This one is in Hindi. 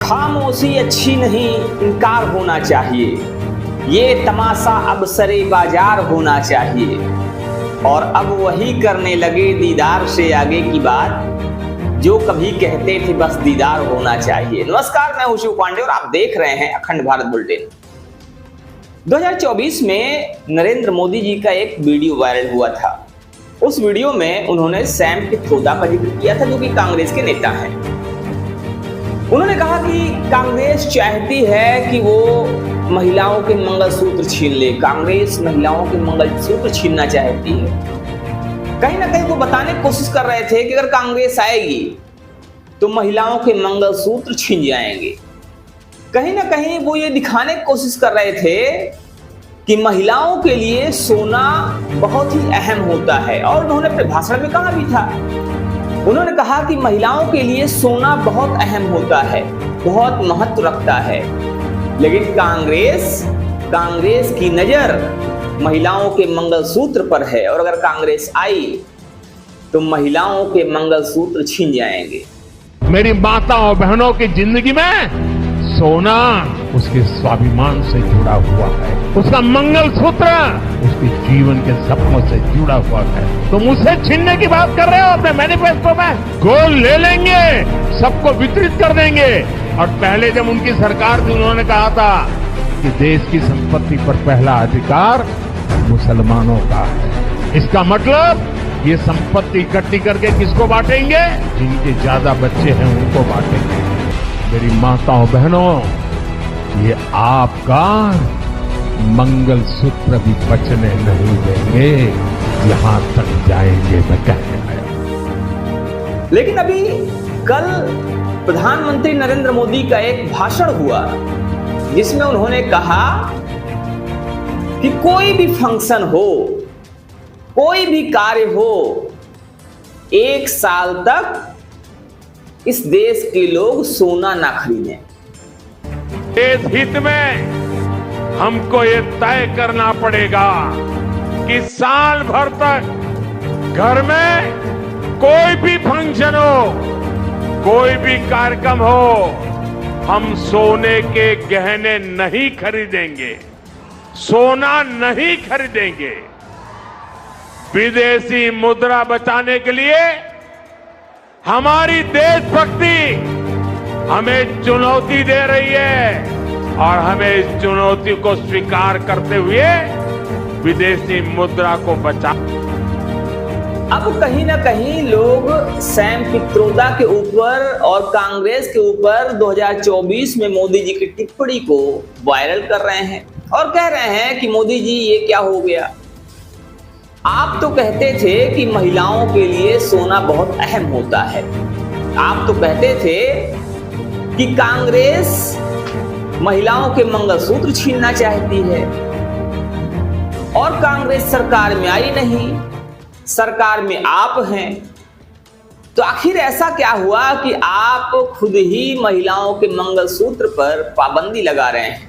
खामोशी अच्छी नहीं, इनकार होना चाहिए। ये तमाशा अब सरे बाजार होना चाहिए। और अब वही करने लगे दीदार से आगे की बात, जो कभी कहते थे बस दीदार होना चाहिए। नमस्कार, मैं हूं शिव पांडे और आप देख रहे हैं अखंड भारत बुलेटिन। 2024 में नरेंद्र मोदी जी का एक वीडियो वायरल हुआ था। उस वीडियो में उन्होंने सैम पित्रोदा का जिक्र किया था, जो कि कांग्रेस के नेता हैं। उन्होंने कहा कि कांग्रेस चाहती है कि वो महिलाओं के मंगलसूत्र छीन ले। कांग्रेस महिलाओं के मंगलसूत्र छीनना चाहती है। कहीं ना कहीं वो बताने की कोशिश कर रहे थे कि अगर कांग्रेस आएगी तो महिलाओं के मंगलसूत्र छीन जाएंगे। कहीं ना कहीं वो ये दिखाने की कोशिश कर रहे थे कि महिलाओं के लिए सोना बहुत ही अहम होता है। और उन्होंने अपने भाषण में कहा भी था, उन्होंने कहा कि महिलाओं के लिए सोना बहुत अहम होता है, बहुत महत्व रखता है। लेकिन कांग्रेस की नजर महिलाओं के मंगलसूत्र पर है, और अगर कांग्रेस आई तो महिलाओं के मंगलसूत्र छीन जाएंगे। मेरी माताओं बहनों की जिंदगी में सोना उसके स्वाभिमान से जुड़ा हुआ है, उसका मंगलसूत्र उसके जीवन के सपनों से जुड़ा हुआ है। तुम उसे छीनने की बात कर रहे हो अपने मैनिफेस्टो में। गोल्ड ले लेंगे, सबको वितरित कर देंगे। और पहले जब उनकी सरकार थी, उन्होंने कहा था कि देश की संपत्ति पर पहला अधिकार मुसलमानों का है। इसका मतलब ये संपत्ति इकट्ठी करके किसको बांटेंगे? जिनके ज्यादा बच्चे हैं उनको बांटेंगे। मेरी माताओं बहनों, ये आपका मंगलसूत्र भी बचने नहीं देंगे, यहां तक जाएंगे मैं कहने आया। लेकिन अभी कल प्रधानमंत्री नरेंद्र मोदी का एक भाषण हुआ, जिसमें उन्होंने कहा कि कोई भी फंक्शन हो, कोई भी कार्य हो, 1 साल तक इस देश के लोग सोना ना खरीदें। देश हित में हमको ये तय करना पड़ेगा कि साल भर तक घर में कोई भी फंक्शन हो, कोई भी कार्यक्रम हो, हम सोने के गहने नहीं खरीदेंगे, सोना नहीं खरीदेंगे। विदेशी मुद्रा बचाने के लिए हमारी देशभक्ति हमें चुनौती दे रही है, और हमें इस चुनौती को स्वीकार करते हुए विदेशी मुद्रा को बचा। अब कहीं ना कहीं लोग सैम पित्रोदा के ऊपर और कांग्रेस के ऊपर 2024 में मोदी जी की टिप्पणी को वायरल कर रहे हैं और कह रहे हैं कि मोदी जी ये क्या हो गया। आप तो कहते थे कि महिलाओं के लिए सोना बहुत अहम होता है। आप तो कहते थे कि कांग्रेस महिलाओं के मंगलसूत्र छीनना चाहती है, और कांग्रेस सरकार में आई नहीं, सरकार में आप हैं। तो आखिर ऐसा क्या हुआ कि आप खुद ही महिलाओं के मंगलसूत्र पर पाबंदी लगा रहे हैं?